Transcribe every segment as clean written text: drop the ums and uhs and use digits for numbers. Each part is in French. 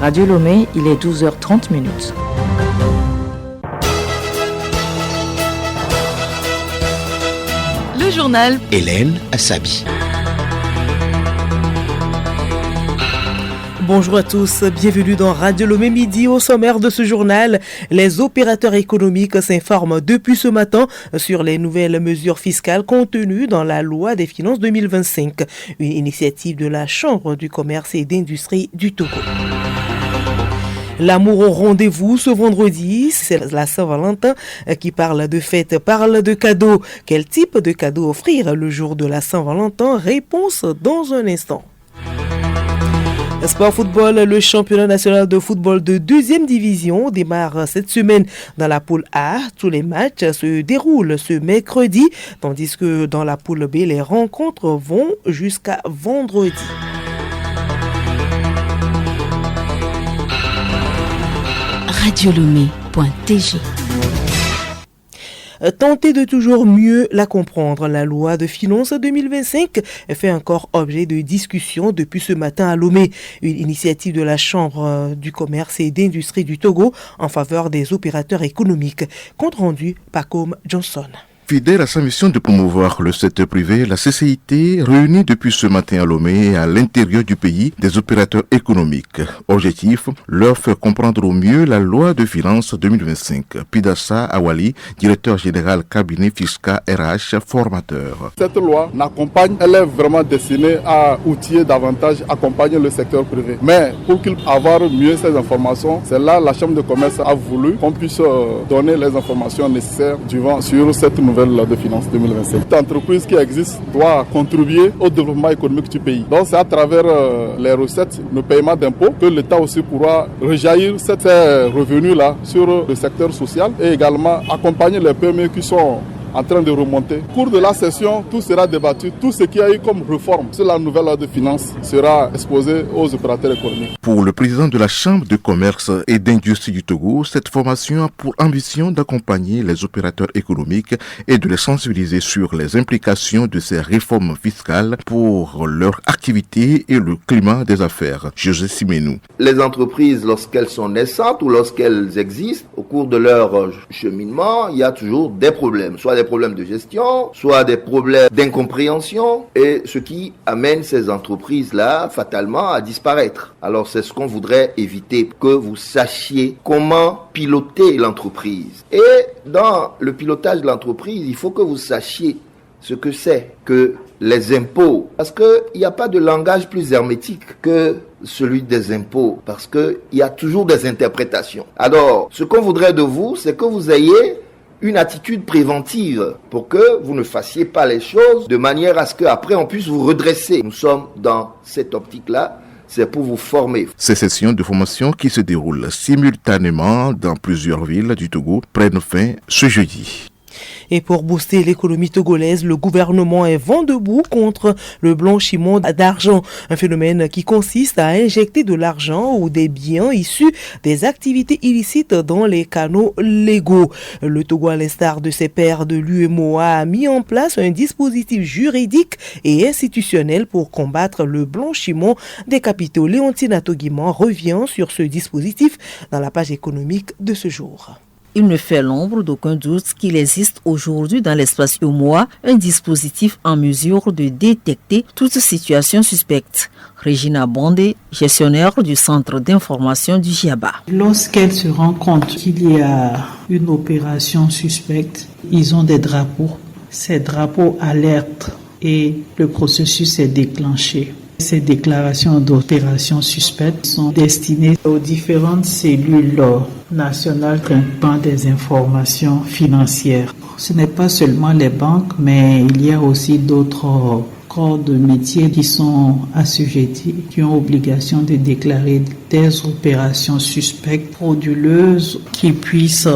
Radio Lomé, il est 12h30 minutes. Le journal Hélène Assabi. Bonjour à tous, bienvenue dans Radio Lomé Midi. Au sommaire de ce journal, les opérateurs économiques s'informent depuis ce matin sur les nouvelles mesures fiscales contenues dans la loi des finances 2025, une initiative de la Chambre du commerce et d'industrie du Togo. L'amour au rendez-vous ce vendredi, c'est la Saint-Valentin qui parle de fête, parle de cadeaux. Quel type de cadeaux offrir le jour de la Saint-Valentin? Réponse dans un instant. Sport football, le championnat national de football de 2e division démarre cette semaine dans la poule A. Tous les matchs se déroulent ce mercredi, tandis que dans la poule B, les rencontres vont jusqu'à vendredi. radiolomé.tg. Tentez de toujours mieux la comprendre. La loi de finances 2025 fait encore objet de discussion depuis ce matin à Lomé. Une initiative de la Chambre du commerce et d'industrie du Togo en faveur des opérateurs économiques. Compte rendu par Com Johnson. Fidèle à sa mission de promouvoir le secteur privé, la CCIT réunit depuis ce matin à Lomé, à l'intérieur du pays, des opérateurs économiques. Objectif, leur faire comprendre au mieux la loi de finances 2025. Pidassa Awali, directeur général cabinet fiscal RH, formateur. Cette loi n'accompagne, elle est vraiment destinée à outiller davantage, accompagner le secteur privé. Mais pour qu'il avoir mieux ces informations, c'est là la Chambre de commerce a voulu qu'on puisse donner les informations nécessaires sur cette nouvelle loi de finances 2025. Cette entreprise qui existe doit contribuer au développement économique du pays. Donc c'est à travers les recettes, le paiement d'impôts, que l'État aussi pourra rejaillir ces revenus-là sur le secteur social et également accompagner les PME qui sont en train de remonter. Au cours de la session, tout sera débattu. Tout ce qu'il y a eu comme réforme sur la nouvelle loi de finances sera exposé aux opérateurs économiques. Pour le président de la Chambre de commerce et d'industrie du Togo, cette formation a pour ambition d'accompagner les opérateurs économiques et de les sensibiliser sur les implications de ces réformes fiscales pour leur activité et le climat des affaires. José Simenou. Les entreprises, lorsqu'elles sont naissantes ou lorsqu'elles existent, au cours de leur cheminement, il y a toujours des problèmes, soit des problèmes de gestion, soit des problèmes d'incompréhension, et ce qui amène ces entreprises-là fatalement à disparaître. Alors c'est ce qu'on voudrait éviter, que vous sachiez comment piloter l'entreprise. Et dans le pilotage de l'entreprise, il faut que vous sachiez ce que c'est que les impôts, parce qu'il n'y a pas de langage plus hermétique que celui des impôts, parce qu'il y a toujours des interprétations. Alors, ce qu'on voudrait de vous, c'est que vous ayez une attitude préventive pour que vous ne fassiez pas les choses de manière à ce qu'après on puisse vous redresser. Nous sommes dans cette optique-là, c'est pour vous former. Ces sessions de formation qui se déroulent simultanément dans plusieurs villes du Togo prennent fin ce jeudi. Et pour booster l'économie togolaise, le gouvernement est vent debout contre le blanchiment d'argent. Un phénomène qui consiste à injecter de l'argent ou des biens issus des activités illicites dans les canaux légaux. Le Togo, à l'instar de ses pairs de l'UEMOA, a mis en place un dispositif juridique et institutionnel pour combattre le blanchiment des capitaux. Léontine Atoguiman revient sur ce dispositif dans la page économique de ce jour. Il ne fait l'ombre d'aucun doute qu'il existe aujourd'hui dans l'espace UEMOA un dispositif en mesure de détecter toute situation suspecte. Regina Bondé, gestionnaire du centre d'information du GIABA. Lorsqu'elle se rend compte qu'il y a une opération suspecte, ils ont des drapeaux. Ces drapeaux alertent et le processus est déclenché. Ces déclarations d'opérations suspectes sont destinées aux différentes cellules nationales traitant des informations financières. Ce n'est pas seulement les banques, mais il y a aussi d'autres corps de métier qui sont assujettis, qui ont obligation de déclarer des opérations suspectes, frauduleuses, qui puissent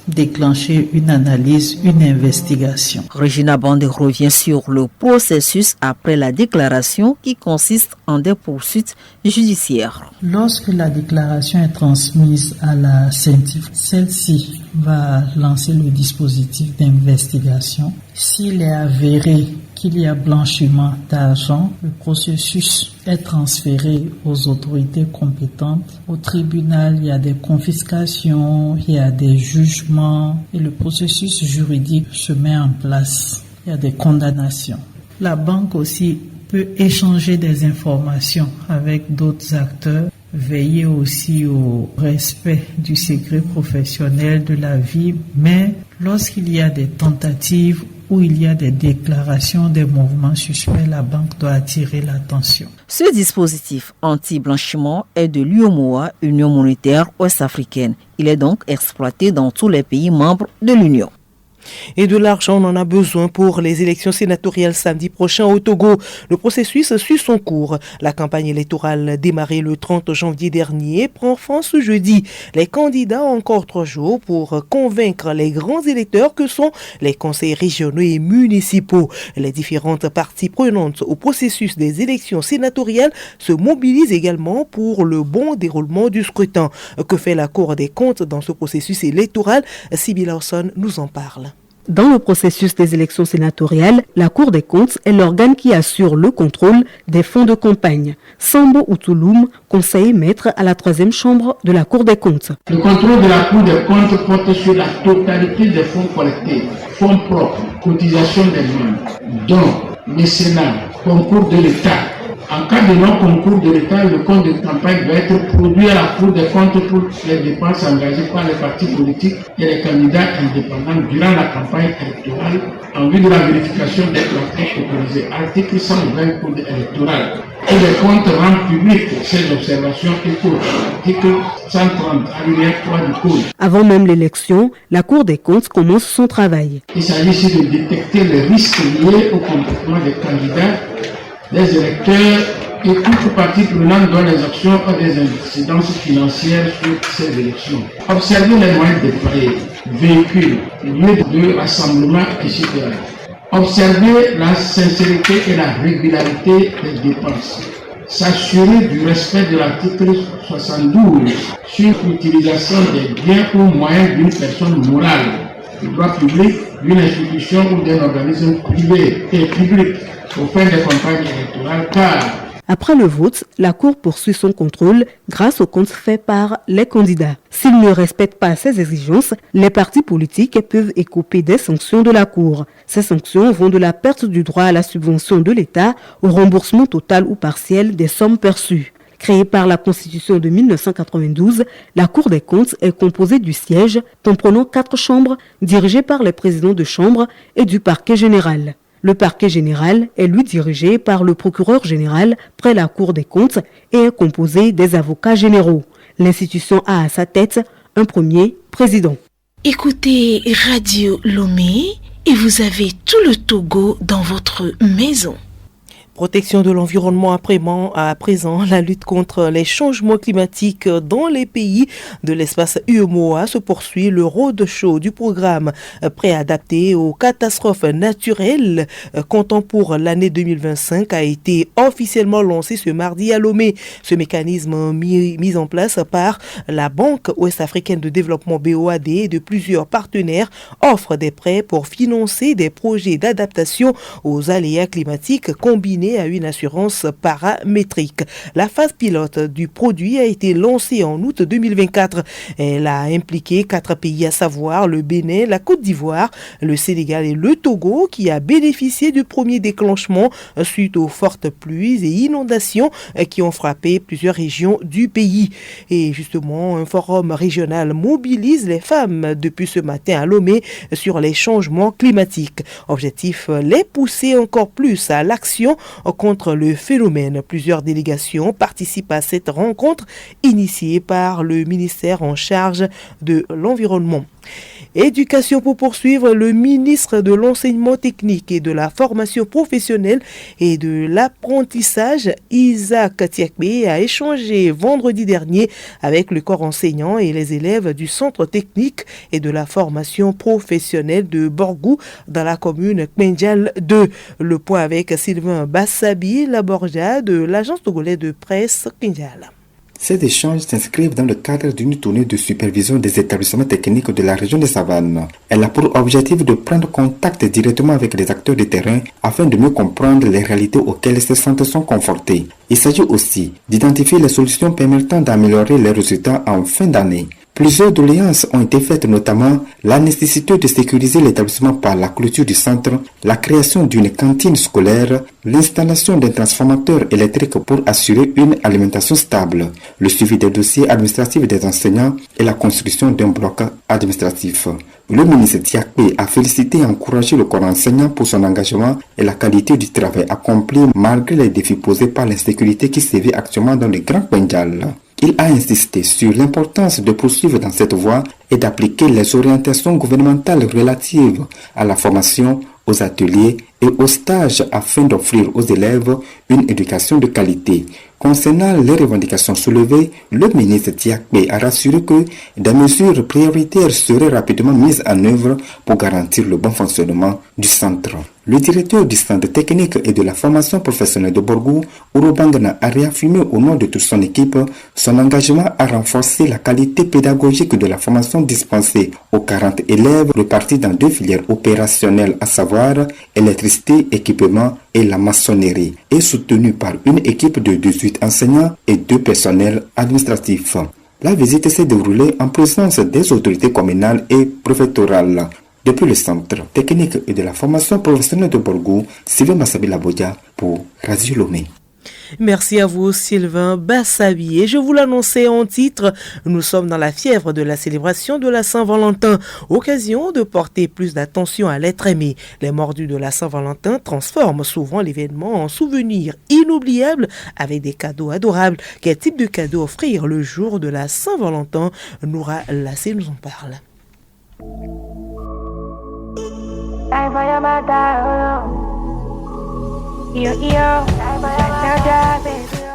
déclencher une analyse, une investigation. Regina Bondé revient sur le processus après la déclaration qui consiste en des poursuites judiciaires. Lorsque la déclaration est transmise à la CENTIF, celle-ci va lancer le dispositif d'investigation. S'il est avéré qu'il y a blanchiment d'argent, le processus est transféré aux autorités compétentes. Au tribunal, il y a des confiscations, il y a des jugements et le processus juridique se met en place. Il y a des condamnations. La banque aussi peut échanger des informations avec d'autres acteurs, veiller aussi au respect du secret professionnel de la vie, mais lorsqu'il y a des tentatives où il y a des déclarations, des mouvements suspects, la banque doit attirer l'attention. Ce dispositif anti-blanchiment est de l'UEMOA, Union monétaire ouest-africaine. Il est donc exploité dans tous les pays membres de l'Union. Et de l'argent, on en a besoin pour les élections sénatoriales samedi prochain au Togo. Le processus suit son cours. La campagne électorale démarrée le 30 janvier dernier prend fin ce jeudi. Les candidats ont encore 3 jours pour convaincre les grands électeurs que sont les conseils régionaux et municipaux. Les différentes parties prenantes au processus des élections sénatoriales se mobilisent également pour le bon déroulement du scrutin. Que fait la Cour des comptes dans ce processus électoral? Sybille Lawson nous en parle. Dans le processus des élections sénatoriales, la Cour des comptes est l'organe qui assure le contrôle des fonds de campagne. Sambo Outouloum, conseiller maître à la 3e chambre de la Cour des comptes. Le contrôle de la Cour des comptes porte sur la totalité des fonds collectés, fonds propres, cotisations des membres, dons, mécénat, concours de l'État. En cas de non-concours de l'État, le compte de campagne doit être produit à la Cour des comptes pour les dépenses engagées par les partis politiques et les candidats indépendants durant la campagne électorale en vue de la vérification des pratiques autorisées. Article 120 Code électoral. Et les comptes rendent publics ces observations et codes. Article 130, alinéa 3 du Code. Avant même l'élection, la Cour des comptes commence son travail. Il s'agit ici de détecter les risques liés au comportement des candidats, des électeurs et toute partie prenante dont les actions ont des incidences financières sur ces élections. Observer les moyens déployés, véhicules, lieux de rassemblement, etc. Observer la sincérité et la régularité des dépenses. S'assurer du respect de l'article 72 sur l'utilisation des biens ou moyens d'une personne morale, du droit public, d'une institution ou d'un organisme privé et public au fin des campagnes électorales, car après le vote, la Cour poursuit son contrôle grâce aux comptes faits par les candidats. S'ils ne respectent pas ces exigences, les partis politiques peuvent écoper des sanctions de la Cour. Ces sanctions vont de la perte du droit à la subvention de l'État au remboursement total ou partiel des sommes perçues. Créée par la Constitution de 1992, la Cour des comptes est composée du siège comprenant 4 chambres dirigées par les présidents de chambre et du parquet général. Le parquet général est lui dirigé par le procureur général près la Cour des comptes et est composé des avocats généraux. L'institution a à sa tête un premier président. Écoutez Radio Lomé et vous avez tout le Togo dans votre maison. Protection de l'environnement à présent, la lutte contre les changements climatiques dans les pays de l'espace UEMOA se poursuit. Le roadshow du programme préadapté aux catastrophes naturelles comptant pour l'année 2025 a été officiellement lancé ce mardi à Lomé. Ce mécanisme mis en place par la Banque ouest-africaine de développement BOAD et de plusieurs partenaires offre des prêts pour financer des projets d'adaptation aux aléas climatiques combinés à une assurance paramétrique. La phase pilote du produit a été lancée en août 2024. Elle a impliqué 4 pays, à savoir le Bénin, la Côte d'Ivoire, le Sénégal et le Togo, qui a bénéficié du premier déclenchement suite aux fortes pluies et inondations qui ont frappé plusieurs régions du pays. Et justement, un forum régional mobilise les femmes depuis ce matin à Lomé sur les changements climatiques. Objectif, les pousser encore plus à l'action contre le phénomène. Plusieurs délégations participent à cette rencontre initiée par le ministère en charge de l'environnement. Éducation pour poursuivre, le ministre de l'enseignement technique et de la formation professionnelle et de l'apprentissage, Isaac Tiakbe, a échangé vendredi dernier avec le corps enseignant et les élèves du centre technique et de la formation professionnelle de Borgou dans la commune Kmendial 2. Le point avec Sylvain Bassabi Laborja de l'agence togolaise de presse Kmendial. Ces échanges s'inscrivent dans le cadre d'une tournée de supervision des établissements techniques de la région de Savane. Elle a pour objectif de prendre contact directement avec les acteurs de terrain afin de mieux comprendre les réalités auxquelles ces centres sont confrontés. Il s'agit aussi d'identifier les solutions permettant d'améliorer les résultats en fin d'année. Plusieurs doléances ont été faites, notamment la nécessité de sécuriser l'établissement par la clôture du centre, la création d'une cantine scolaire, l'installation d'un transformateur électrique pour assurer une alimentation stable, le suivi des dossiers administratifs des enseignants et la construction d'un bloc administratif. Le ministre Tiakpe a félicité et encouragé le corps enseignant pour son engagement et la qualité du travail accompli malgré les défis posés par l'insécurité qui sévit actuellement dans le Grand Pendjal. Il a insisté sur l'importance de poursuivre dans cette voie et d'appliquer les orientations gouvernementales relatives à la formation, aux ateliers et aux stages afin d'offrir aux élèves une éducation de qualité. Concernant les revendications soulevées, le ministre Tiakpe a rassuré que des mesures prioritaires seraient rapidement mises en œuvre pour garantir le bon fonctionnement du centre. Le directeur du centre technique et de la formation professionnelle de Borgou, Urobangana, a réaffirmé au nom de toute son équipe son engagement à renforcer la qualité pédagogique de la formation dispensée aux 40 élèves répartis dans 2 filières opérationnelles, à savoir électricité, équipement et la maçonnerie, et soutenu par une équipe de 18 enseignants et 2 personnels administratifs. La visite s'est déroulée en présence des autorités communales et préfectorales. Depuis le centre technique et de la formation professionnelle de Borgou, Sylvain Massabi Labodia pour Radio Lomé. Merci à vous, Sylvain Bassabi. Et je vous l'annonçais en titre, nous sommes dans la fièvre de la célébration de la Saint-Valentin, occasion de porter plus d'attention à l'être aimé. Les mordus de la Saint-Valentin transforment souvent l'événement en souvenir inoubliable avec des cadeaux adorables. Quel type de cadeaux offrir le jour de la Saint-Valentin? Noura Lassé nous en parle.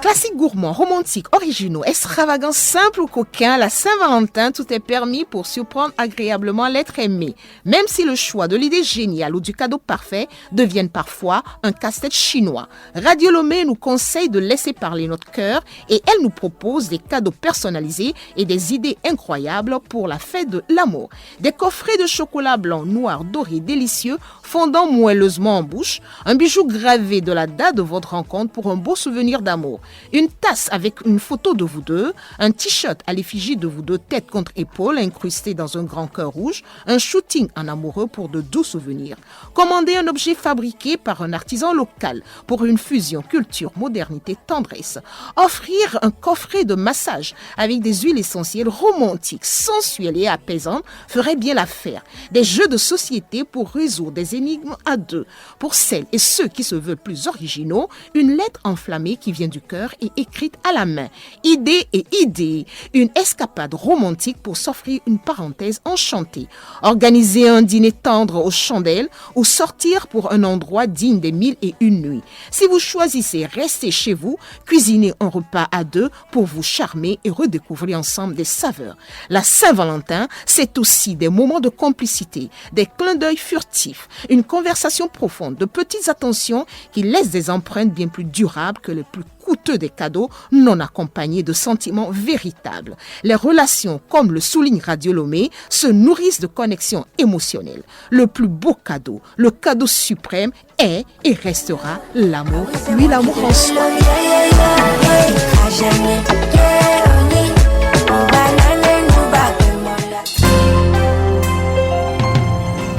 Classiques gourmands, romantiques, originaux, extravagants, simples ou coquins, la Saint-Valentin, tout est permis pour surprendre agréablement l'être aimé. Même si le choix de l'idée géniale ou du cadeau parfait deviennent parfois un casse-tête chinois. Radio Lomé nous conseille de laisser parler notre cœur et elle nous propose des cadeaux personnalisés et des idées incroyables pour la fête de l'amour. Des coffrets de chocolat blanc, noir, doré, délicieux, fondant moelleusement en bouche, un bijou gravé de la date de votre rencontre pour un beau souvenir d'amour. Une tasse avec une photo de vous deux, un t-shirt à l'effigie de vous deux tête contre épaule incrusté dans un grand cœur rouge, un shooting en amoureux pour de doux souvenirs. Commandez un objet fabriqué par un artisan local pour une fusion culture, modernité, tendresse. Offrir un coffret de massage avec des huiles essentielles romantiques, sensuelles et apaisantes ferait bien l'affaire. Des jeux de société pour résoudre des énigmes à deux. Pour celles et ceux qui se veulent plus originaux, une lettre enflammée qui vient du cœur et écrite à la main. Idée et idée, une escapade romantique pour s'offrir une parenthèse enchantée. Organiser un dîner tendre aux chandelles ou sortir pour un endroit digne des 1001 nuits. Si vous choisissez rester chez vous, cuisinez un repas à deux pour vous charmer et redécouvrir ensemble des saveurs. La Saint-Valentin, c'est aussi des moments de complicité, des clins d'œil furtifs, une conversation profonde, de petites attentions qui laissent des empreintes bien plus durables que les plus coûteux des cadeaux non accompagnés de sentiments véritables. Les relations, comme le souligne Radio Lomé, se nourrissent de connexions émotionnelles. Le plus beau cadeau, le cadeau suprême est et restera l'amour. Oui, l'amour en soi.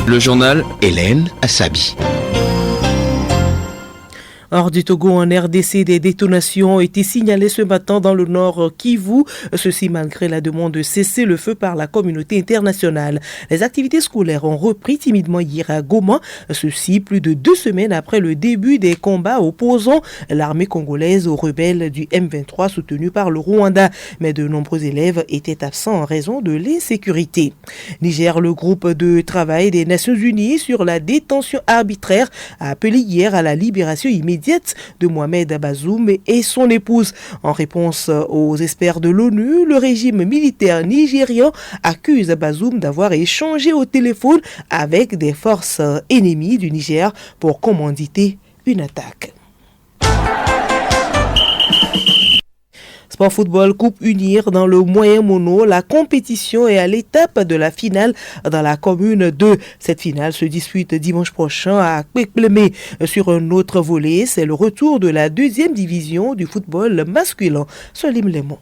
Le journal Hélène Assabi. Hors du Togo, en RDC, des détonations ont été signalées ce matin dans le nord Kivu. Ceci malgré la demande de cesser le feu par la communauté internationale. Les activités scolaires ont repris timidement hier à Goma. Ceci plus de 2 semaines après le début des combats opposant l'armée congolaise aux rebelles du M23 soutenus par le Rwanda. Mais de nombreux élèves étaient absents en raison de l'insécurité. Niger, le groupe de travail des Nations Unies sur la détention arbitraire a appelé hier à la libération immédiate de Mohamed Bazoum et son épouse. En réponse aux experts de l'ONU, le régime militaire nigérian accuse Bazoum d'avoir échangé au téléphone avec des forces ennemies du Niger pour commanditer une attaque. Sport Football Coupe Unir dans le moyen mono. La compétition est à l'étape de la finale dans la commune 2. Cette finale se dispute dimanche prochain à Kwekpleme. Sur un autre volet, c'est le retour de la deuxième division du football masculin. Solim Lemon.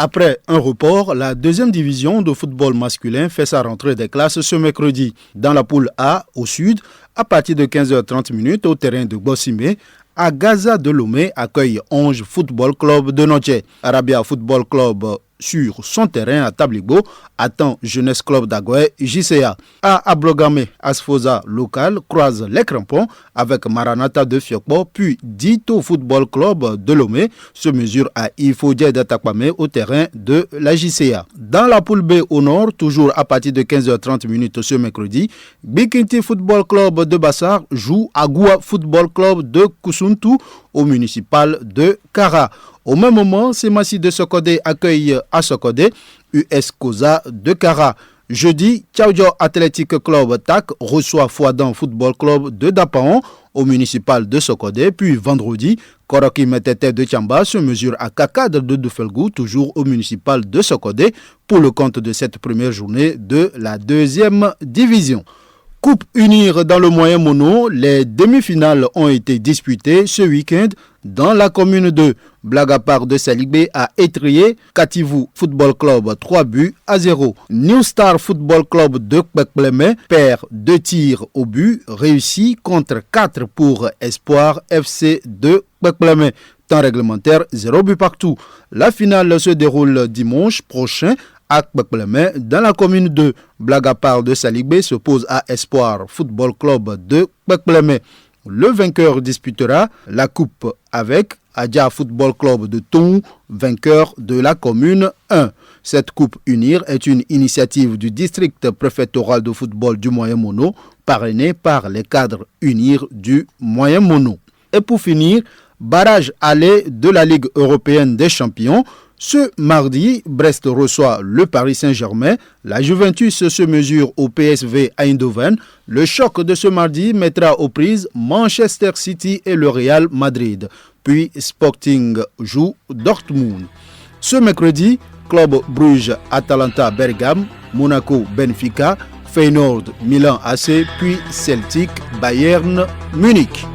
Après un report, la deuxième division de football masculin fait sa rentrée des classes ce mercredi. Dans la poule A, au sud, à partir de 15h30 au terrain de Bossimé, à Gaza de Lomé accueille Onge Football Club de Noche. Arabia Football Club sur son terrain à Tabligo attend Jeunesse Club d'Agoué JCA. À Ablogame, Asfosa local croise les crampons avec Maranatha de Fiokbo, puis Dito Football Club de Lomé se mesure à Ifodje d'Atakwame au terrain de la JCA. Dans la poule B au nord, toujours à partir de 15h30 ce mercredi, Bikinti Football Club de Bassar joue à Goua Football Club de Kusuntu au municipal de Kara. Au même moment, Semassi de Sokode accueille à Sokode US Koza de Kara. Jeudi, Tchaoudjo Athletic Club TAC reçoit Fouadan Football Club de Dapaon au municipal de Sokode. Puis vendredi, Koroki Metete de Tchamba se mesure à Kakad de Dufelgou, toujours au municipal de Sokode, pour le compte de cette première journée de la deuxième division. Coupe Unir dans le moyen mono, les demi-finales ont été disputées ce week-end dans la commune de Blagapar de Salibé à Étrier, Kativou Football Club 3-0. New Star Football Club de Kwekpleme perd 2 tirs au but, réussi contre 4 pour Espoir FC de Kwekpleme. Temps réglementaire, 0 but partout. La finale se déroule dimanche prochain à Kwekpleme dans la commune de Blagapar de Salibé s'oppose à Espoir Football Club de Kwekpleme. Le vainqueur disputera la coupe avec Adja Football Club de Tou, vainqueur de la commune 1. Cette coupe Unir est une initiative du district préfectoral de football du Moyen Mono, parrainée par les cadres Unir du Moyen Mono. Et pour finir, barrage aller de la Ligue européenne des champions. Ce mardi, Brest reçoit le Paris Saint-Germain. La Juventus se mesure au PSV Eindhoven. Le choc de ce mardi mettra aux prises Manchester City et le Real Madrid. Puis Sporting joue Dortmund. Ce mercredi, Club Bruges Atalanta Bergame, Monaco Benfica, Feyenoord Milan AC, puis Celtic Bayern Munich.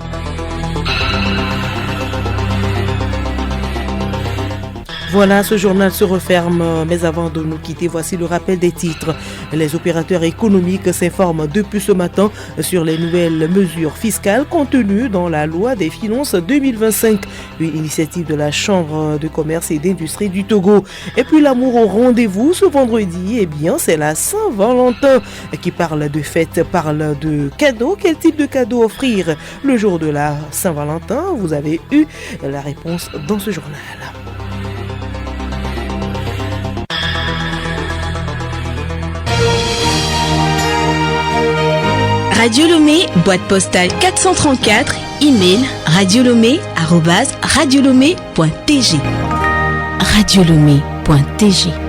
Voilà, ce journal se referme, mais avant de nous quitter, voici le rappel des titres. Les opérateurs économiques s'informent depuis ce matin sur les nouvelles mesures fiscales contenues dans la loi des finances 2025, une initiative de la Chambre de commerce et d'industrie du Togo. Et puis l'amour au rendez-vous ce vendredi, eh bien c'est la Saint-Valentin qui parle de fête, parle de cadeaux. Quel type de cadeau offrir le jour de la Saint-Valentin? Vous avez eu la réponse dans ce journal. Radio Lomé, boîte postale 434, email radiolomé@radiolomé.tg. Radiolomé.tg